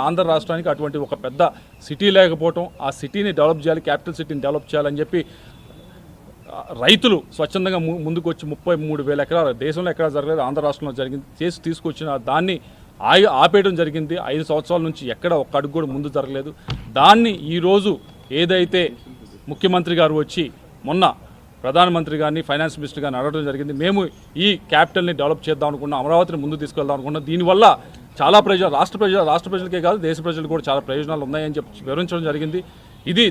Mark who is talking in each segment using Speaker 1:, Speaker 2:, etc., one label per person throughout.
Speaker 1: ఆంధ్ర రాష్ట్రానికి అటువంటి ఒక పెద్ద సిటీ లేకపోవటం, ఆ సిటీని డెవలప్ చేయాలి, క్యాపిటల్ సిటీని డెవలప్ చేయాలని చెప్పి రైతులు స్వచ్ఛందంగా ముందుకు వచ్చి 33,000 ఎకరాలు దేశంలో ఎక్కడా జరగలేదు, ఆంధ్ర రాష్ట్రంలో జరిగింది, చేసి తీసుకొచ్చిన దాన్ని ఆపేయడం జరిగింది. 5 సంవత్సరాల నుంచి ఎక్కడ ఒక్క అడుగు కూడా ముందు జరగలేదు. దాన్ని ఈరోజు ఏదైతే ముఖ్యమంత్రి గారు వచ్చి మొన్న ప్రధానమంత్రి గారిని ఫైనాన్స్ మినిస్టర్ గారిని అడగడం జరిగింది. మేము ఈ క్యాపిటల్ని డెవలప్ చేద్దాం అనుకున్నాం, అమరావతిని ముందు తీసుకెళ్దాం అనుకున్నాం. దీనివల్ల చాలా రాష్ట్ర ప్రజలకే కాదు దేశ ప్రజలకు కూడా చాలా ప్రయోజనాలు ఉన్నాయని వివరించడం జరిగింది.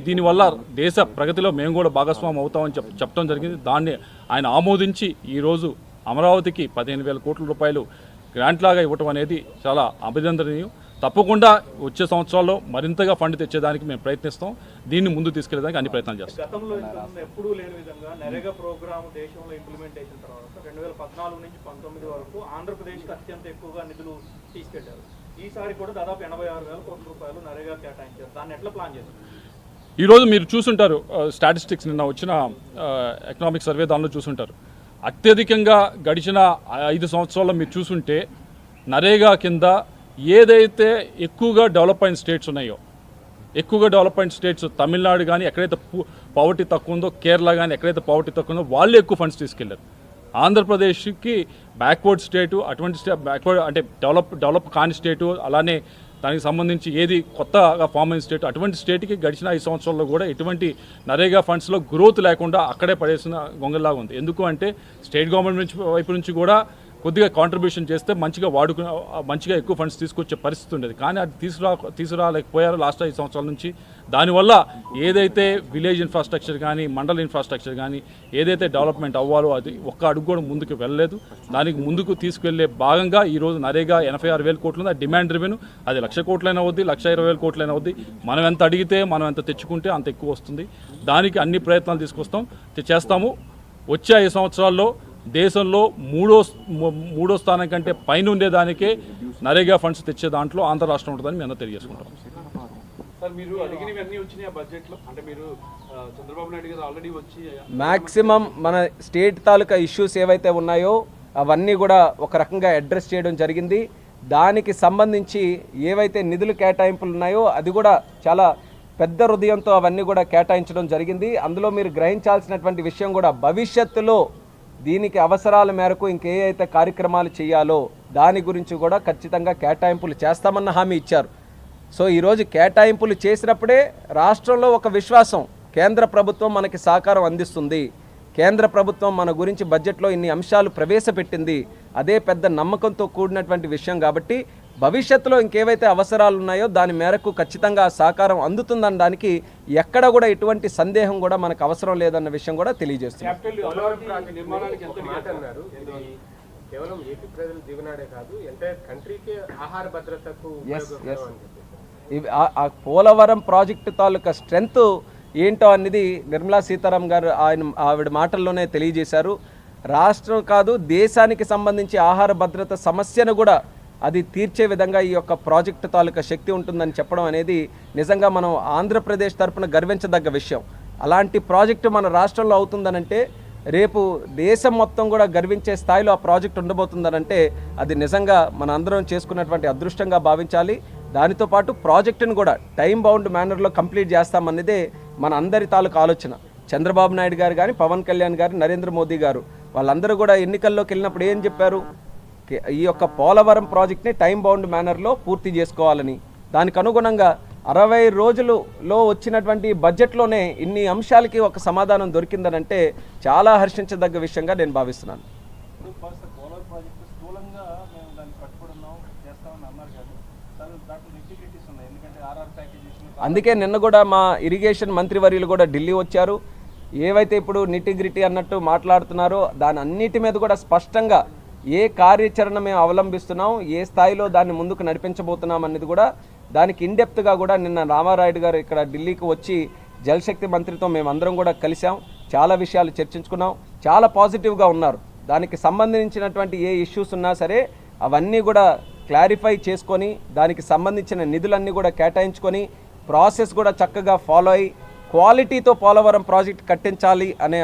Speaker 1: దీనివల్ల దేశ ప్రగతిలో మేము కూడా భాగస్వామ్యం అవుతామని చెప్పడం జరిగింది. దాన్ని ఆయన ఆమోదించి ఈరోజు అమరావతికి 15,000 కోట్ల రూపాయలు గ్రాంట్ లాగా ఇవ్వటం అనేది చాలా అభినందనీయం. తప్పకుండా వచ్చే సంవత్సరాల్లో మరింతగా ఫండ్ తెచ్చేదానికి మేము ప్రయత్నిస్తాం. దీన్ని ముందు తీసుకెళ్లేదానికి అన్ని ప్రయత్నాలు చేస్తాం.
Speaker 2: గతంలో ఎప్పుడూ లేని విధంగా నరేగా ప్రోగ్రామ్ దేశంలో ఇంప్లిమెంట్ అయిన తర్వాత 2014 నుంచి 19 వరకు ఆంధ్రప్రదేశ్కి అత్యంత ఎక్కువగా నిధులు తీసుకెళ్లారు. ఈసారి కూడా దాదాపు 86,000 కోట్ల రూపాయలు నరేగా కేటాయించారు. దాన్ని ఎట్లా ప్లాన్ చేస్తారు?
Speaker 1: ఈరోజు మీరు చూసుంటారు, స్టాటిస్టిక్స్ నిన్న వచ్చిన ఎకనామిక్ సర్వే దానిలో చూసుంటారు. అత్యధికంగా గడిచిన 5 సంవత్సరాల్లో మీరు చూసుంటే నరేగా కింద ఏదైతే ఎక్కువగా డెవలప్ అయిన స్టేట్స్ ఉన్నాయో, ఎక్కువగా డెవలప్ అయిన స్టేట్స్ తమిళనాడు కానీ ఎక్కడైతే పవర్టీ తక్కువ ఉందో, కేరళ కానీ ఎక్కడైతే పవర్టీ తక్కువ ఉందో వాళ్ళు ఎక్కువ ఫండ్స్ తీసుకెళ్లారు. ఆంధ్రప్రదేశ్కి బ్యాక్వర్డ్ స్టేటు, అటువంటి బ్యాక్వర్డ్ అంటే డెవలప్ కాని స్టేటు, అలానే దానికి సంబంధించి ఏది కొత్తగా ఫామ్ అయిన స్టేట్, అటువంటి స్టేట్కి గడిచిన 5 సంవత్సరాల్లో కూడా ఎటువంటి నరేగా ఫండ్స్లో గ్రోత్ లేకుండా అక్కడే పడేసిన గొంగల్లాగా ఉంది. ఎందుకు అంటే స్టేట్ గవర్నమెంట్ వైపు నుంచి కూడా కొద్దిగా కాంట్రిబ్యూషన్ చేస్తే మంచిగా ఎక్కువ ఫండ్స్ తీసుకొచ్చే పరిస్థితి ఉండేది. కానీ అది తీసుకురాలేకపోయారు లాస్ట్ 5 సంవత్సరాల నుంచి. దానివల్ల ఏదైతే విలేజ్ ఇన్ఫ్రాస్ట్రక్చర్ కానీ మండల ఇన్ఫ్రాస్ట్రక్చర్ కానీ ఏదైతే డెవలప్మెంట్ అవ్వాలో అది ఒక్క అడుగు కూడా ముందుకు వెళ్ళలేదు. దానికి ముందుకు తీసుకెళ్లే భాగంగా ఈరోజు నరేగా 86,000 కోట్లు ఉంది. డిమాండ్ రెవెన్యూ అది 1,00,000 కోట్లైనా అవుద్ది, 1,20,000 కోట్లైనా అవుద్ది. మనం ఎంత అడిగితే మనం ఎంత తెచ్చుకుంటే అంత ఎక్కువ వస్తుంది. దానికి అన్ని ప్రయత్నాలు చేస్తాము. వచ్చే 5 సంవత్సరాల్లో దేశంలో మూడో స్థానం కంటే పైన ఉండేదానికే నరేగా ఫండ్స్ తెచ్చే దాంట్లో ఆంధ్ర రాష్ట్రం ఉంటుందని మేము తెలియజేసుకుంటాం.
Speaker 2: సార్, మీరు అడిగినవన్నీ వచ్చినాయి బడ్జెట్లో, అంటే మీరు చంద్రబాబు నాయుడు గారు ఆల్రెడీ వచ్చి
Speaker 3: మ్యాక్సిమం మన స్టేట్ తాలూకా ఇష్యూస్ ఏవైతే ఉన్నాయో అవన్నీ కూడా ఒక రకంగా అడ్రస్ చేయడం జరిగింది. దానికి సంబంధించి ఏవైతే నిధులు కేటాయింపులు ఉన్నాయో అది కూడా చాలా పెద్ద హృదయంతో అవన్నీ కూడా కేటాయించడం జరిగింది. అందులో మీరు గ్రహించాల్సినటువంటి విషయం కూడా భవిష్యత్తులో దీనికి అవసరాల మేరకు ఇంకే అయితే కార్యక్రమాలు చేయాలో దాని గురించి కూడా ఖచ్చితంగా కేటాయింపులు చేస్తామన్న హామీ ఇచ్చారు. సో ఈరోజు కేటాయింపులు చేసినప్పుడే రాష్ట్రంలో ఒక విశ్వాసం, కేంద్ర ప్రభుత్వం మనకి సహకారం అందిస్తుంది, కేంద్ర ప్రభుత్వం మన గురించి బడ్జెట్లో ఇన్ని అంశాలు ప్రవేశపెట్టింది, అదే పెద్ద నమ్మకంతో కూడినటువంటి విషయం. కాబట్టి భవిష్యత్తులో ఇంకేవైతే అవసరాలు ఉన్నాయో దాని మేరకు ఖచ్చితంగా సహకారం అందుతుందన్న దానికి ఎక్కడ కూడా ఎటువంటి సందేహం కూడా మనకు అవసరం లేదన్న విషయం కూడా తెలియజేస్తుంది.
Speaker 4: కేవలం ఏపీ ప్రజల జీవనాడే కాదు, ఎంటైర్ కంట్రీకి ఆహార భద్రతకు
Speaker 3: పోలవరం ప్రాజెక్టు తాలూకా స్ట్రెంగ్త్ ఏంటో అనేది నిర్మలా సీతారామన్ గారు ఆవిడ మాటల్లోనే తెలియజేశారు. రాష్ట్రం కాదు దేశానికి సంబంధించి ఆహార భద్రత సమస్యను కూడా అది తీర్చే విధంగా ఈ యొక్క ప్రాజెక్టు తాలూకా శక్తి ఉంటుందని చెప్పడం అనేది నిజంగా మనం ఆంధ్రప్రదేశ్ తరఫున గర్వించదగ్గ విషయం. అలాంటి ప్రాజెక్టు మన రాష్ట్రంలో అవుతుందనంటే రేపు దేశం మొత్తం కూడా గర్వించే స్థాయిలో ఆ ప్రాజెక్ట్ ఉండబోతుందనంటే అది నిజంగా మన అందరం చేసుకున్నటువంటి అదృష్టంగా భావించాలి. దానితో పాటు ప్రాజెక్టును కూడా టైం బౌండ్ మేనర్లో కంప్లీట్ చేస్తామన్నదే మన అందరి తాలూకా ఆలోచన. చంద్రబాబు నాయుడు గారు కానీ, పవన్ కళ్యాణ్ గారు, నరేంద్ర మోదీ గారు వాళ్ళందరూ కూడా ఎన్నికల్లోకి వెళ్ళినప్పుడు ఏం చెప్పారు? ఈ యొక్క పోలవరం ప్రాజెక్ట్ని టైం బౌండ్ మేనర్లో పూర్తి చేసుకోవాలని. దానికి అనుగుణంగా 60 రోజులలో వచ్చినటువంటి బడ్జెట్లోనే ఇన్ని అంశాలకి ఒక సమాధానం దొరికిందనంటే చాలా హర్షించదగ్గ విషయంగా నేను భావిస్తున్నాను. అందుకే నిన్న కూడా మా ఇరిగేషన్ మంత్రివర్యులు కూడా ఢిల్లీ వచ్చారు. ఏవైతే ఇప్పుడు నిటిగ్రిటీ అన్నట్టు మాట్లాడుతున్నారో దాని అన్నిటి మీద కూడా స్పష్టంగా ఏ కార్యాచరణ మేము అవలంబిస్తున్నాం, ఏ స్థాయిలో దాన్ని ముందుకు నడిపించబోతున్నాం అనేది కూడా దానికి ఇన్డెప్త్గా కూడా నిన్న రామారాయుడు గారు ఇక్కడ ఢిల్లీకి వచ్చి జలశక్తి మంత్రితో మేమందరం కూడా కలిసాం. చాలా విషయాలు చర్చించుకున్నాం. చాలా పాజిటివ్గా ఉన్నారు. దానికి సంబంధించినటువంటి ఏ ఇష్యూస్ ఉన్నా సరే అవన్నీ కూడా క్లారిఫై చేసుకొని దానికి సంబంధించిన నిధులన్నీ కూడా కేటాయించుకొని ప్రాసెస్ కూడా చక్కగా ఫాలో అయ్యి క్వాలిటీతో పోలవరం ప్రాజెక్ట్ కట్టించాలి అనే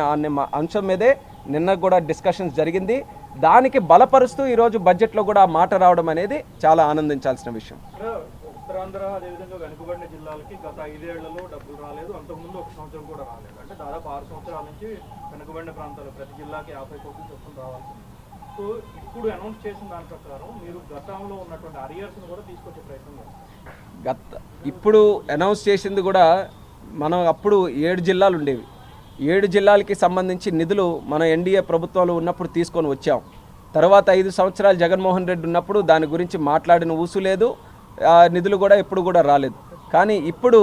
Speaker 3: అంశం మీదే నిన్న కూడా డిస్కషన్స్ జరిగింది. దానికి బలపరుస్తూ ఈరోజు బడ్జెట్లో కూడా మాట రావడం అనేది చాలా ఆనందించాల్సిన విషయం.
Speaker 2: ఉత్తరాంధ్ర అదేవిధంగా వెనుకబడిన జిల్లాలకి గత 5 ఏళ్లలో డబ్బులు రాలేదు, అంతకుముందు 1 సంవత్సరం కూడా రాలేదు. అంటే దాదాపు 6 సంవత్సరాల నుంచి వెనుకబడిన ప్రాంతాలు ప్రతి జిల్లాకి 50 కోట్లు చొప్పున రావాల్సింది. సో ఇప్పుడు అనౌన్స్ చేసిన దాని ప్రకారం మీరు గతంలో ఉన్నటువంటి అరియర్స్ని కూడా తీసుకొచ్చే ప్రయత్నం చేస్తారు.
Speaker 3: ఇప్పుడు అనౌన్స్ చేసింది కూడా మనం అప్పుడు 7 జిల్లాలు ఉండేవి. 7 జిల్లాలకి సంబంధించి నిధులు మన ఎన్డీఏ ప్రభుత్వాలు ఉన్నప్పుడు తీసుకొని వచ్చాం. తర్వాత 5 సంవత్సరాలు జగన్మోహన్ రెడ్డి ఉన్నప్పుడు దాని గురించి మాట్లాడిన ఊసు లేదు, నిధులు కూడా ఎప్పుడు కూడా రాలేదు. కానీ ఇప్పుడు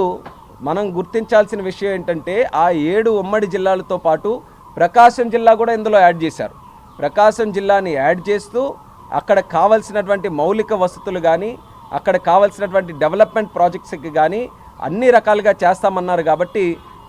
Speaker 3: మనం గుర్తించాల్సిన విషయం ఏంటంటే ఆ 7 ఉమ్మడి జిల్లాలతో పాటు ప్రకాశం జిల్లా కూడా ఇందులో యాడ్ చేశారు. ప్రకాశం జిల్లాని యాడ్ చేస్తూ అక్కడ కావాల్సినటువంటి మౌలిక వసతులు కానీ అక్కడ కావాల్సినటువంటి డెవలప్మెంట్ ప్రాజెక్ట్స్కి కానీ అన్ని రకాలుగా చేస్తామన్నారు. కాబట్టి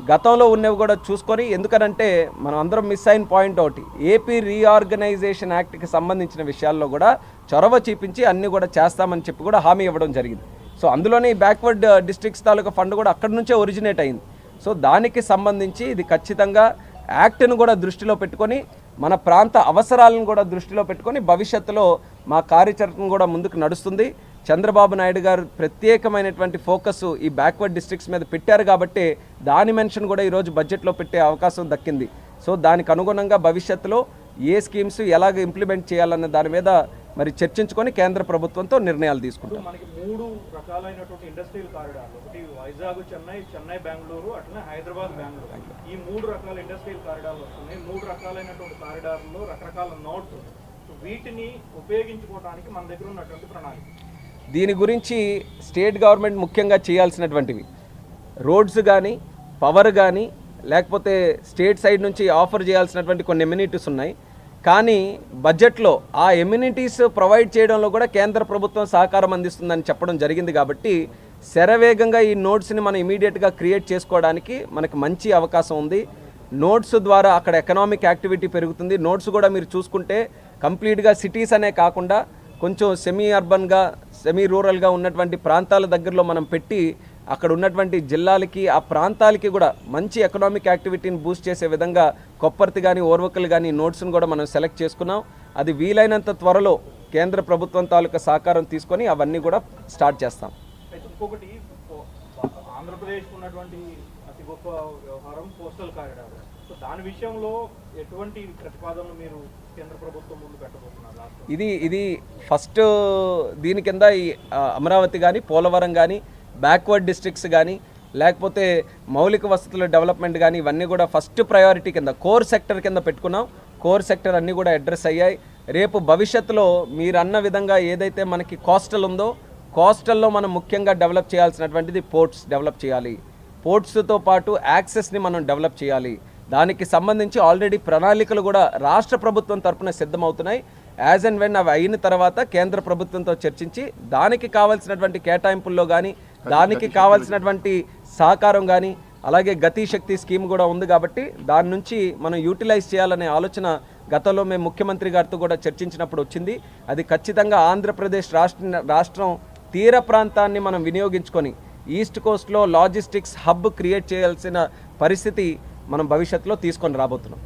Speaker 3: గతంలో ఉన్నవి కూడా చూసుకొని, ఎందుకనంటే మనం అందరం మిస్ అయిన పాయింట్ ఒకటి, ఏపీ రీఆర్గనైజేషన్ యాక్ట్కి సంబంధించిన విషయాల్లో కూడా చొరవ చూపించి అన్నీ కూడా చేస్తామని చెప్పి కూడా హామీ ఇవ్వడం జరిగింది. సో అందులోనే ఈ బ్యాక్వర్డ్ డిస్ట్రిక్ట్స్ తాలూకా ఫండ్ కూడా అక్కడి నుంచే ఒరిజినేట్ అయింది. సో దానికి సంబంధించి ఇది ఖచ్చితంగా యాక్ట్ను కూడా దృష్టిలో పెట్టుకొని మన ప్రాంత అవసరాలను కూడా దృష్టిలో పెట్టుకొని భవిష్యత్తులో మా కార్యాచరణ కూడా ముందుకు నడుస్తుంది. చంద్రబాబు నాయుడు గారు ప్రత్యేకమైనటువంటి ఫోకస్ ఈ బ్యాక్వర్డ్ డిస్ట్రిక్ట్స్ మీద పెట్టారు కాబట్టి దాని మెన్షన్ కూడా ఈరోజు బడ్జెట్లో పెట్టే అవకాశం దక్కింది. సో దానికి అనుగుణంగా భవిష్యత్తులో ఏ స్కీమ్స్ ఎలాగ ఇంప్లిమెంట్ చేయాలన్న దాని మీద మరి చర్చించుకొని కేంద్ర ప్రభుత్వంతో నిర్ణయాలు తీసుకుంటాం.
Speaker 2: మనకి 3 రకాలైనటువంటి ఇండస్ట్రియల్ కారిడార్లు, ఒకటి వైజాగ్ చెన్నై బెంగళూరు, అట్లనే హైదరాబాద్ బెంగళూరు, ఈ 3 రకాల ఇండస్ట్రియల్ కారిడార్లు వస్తున్నాయి. 3 రకాలైనటువంటి కారిడార్లో రకరకాల నోట్స్, వీటిని ఉపయోగించుకోవడానికి మన దగ్గర ఉన్నటువంటి ప్రణాళిక.
Speaker 3: దీని గురించి స్టేట్ గవర్నమెంట్ ముఖ్యంగా చేయాల్సినటువంటివి రోడ్స్ కానీ పవర్ కానీ లేకపోతే స్టేట్ సైడ్ నుంచి ఆఫర్ చేయాల్సినటువంటి కొన్ని ఎమ్యూనిటీస్ ఉన్నాయి. కానీ బడ్జెట్లో ఆ ఎమ్యూనిటీస్ ప్రొవైడ్ చేయడంలో కూడా కేంద్ర ప్రభుత్వం సహకారం అందిస్తుందని చెప్పడం జరిగింది. కాబట్టి శరవేగంగా ఈ నోట్స్ని మనం ఇమీడియట్గా క్రియేట్ చేసుకోవడానికి మనకు మంచి అవకాశం ఉంది. నోట్స్ ద్వారా అక్కడ ఎకనామిక్ యాక్టివిటీ పెరుగుతుంది. నోట్స్ కూడా మీరు చూసుకుంటే కంప్లీట్గా సిటీస్ అనే కాకుండా కొంచెం సెమీ అర్బన్గా సెమీ రూరల్గా ఉన్నటువంటి ప్రాంతాల దగ్గరలో మనం పెట్టి అక్కడ ఉన్నటువంటి జిల్లాలకి ఆ ప్రాంతాలకి కూడా మంచి ఎకనామిక్ యాక్టివిటీని బూస్ట్ చేసే విధంగా కొప్పర్తి కానీ ఓర్వకల్ కానీ నోట్స్ను కూడా మనం సెలెక్ట్ చేసుకున్నాం. అది వీలైనంత త్వరలో కేంద్ర ప్రభుత్వం తాలూకా సహకారం తీసుకొని అవన్నీ కూడా స్టార్ట్ చేస్తాం.
Speaker 2: ఇంకొకటి, ఆంధ్రప్రదేశ్ ఉన్నటువంటి అతి గొప్ప వ్యవహారం కోస్టల్ కారిడార్. సో దాని విషయంలో ఎటువంటి ప్రతిపాదనలు మీరు కేంద్ర ప్రభుత్వం ముందు పెట్టబోతున్నారు?
Speaker 3: ఇది ఫస్ట్ దీని కింద ఈ అమరావతి కానీ పోలవరం కానీ బ్యాక్వర్డ్ డిస్ట్రిక్ట్స్ కానీ లేకపోతే మౌలిక వసతుల డెవలప్మెంట్ కానీ ఇవన్నీ కూడా ఫస్ట్ ప్రయారిటీ కింద కోర్ సెక్టర్ కింద పెట్టుకున్నాం. కోర్ సెక్టర్ అన్నీ కూడా అడ్రస్ అయ్యాయి. రేపు భవిష్యత్తులో మీరు అన్న విధంగా ఏదైతే మనకి కోస్టల్ ఉందో కోస్టల్లో మనం ముఖ్యంగా డెవలప్ చేయాల్సినటువంటిది పోర్ట్స్ డెవలప్ చేయాలి. పోర్ట్స్తో పాటు యాక్సెస్ని మనం డెవలప్ చేయాలి. దానికి సంబంధించి ఆల్రెడీ ప్రణాళికలు కూడా రాష్ట్ర ప్రభుత్వం తరఫున సిద్ధమవుతున్నాయి. యాజ్ అండ్ వెన్ అవి అయిన తర్వాత కేంద్ర ప్రభుత్వంతో చర్చించి దానికి కావాల్సినటువంటి కేటాయింపుల్లో కానీ దానికి కావాల్సినటువంటి సహకారం కానీ అలాగే గతి శక్తి స్కీమ్ కూడా ఉంది. కాబట్టి దాని నుంచి మనం యూటిలైజ్ చేయాలనే ఆలోచన గతంలో మేము ముఖ్యమంత్రి గారితో కూడా చర్చించినప్పుడు వచ్చింది. అది ఖచ్చితంగా ఆంధ్రప్రదేశ్ రాష్ట్రం తీర ప్రాంతాన్ని మనం వినియోగించుకొని ఈస్ట్ కోస్ట్లో లాజిస్టిక్స్ హబ్ క్రియేట్ చేయాల్సిన పరిస్థితి మనం భవిష్యత్తులో తీసుకొని రాబోతున్నాం.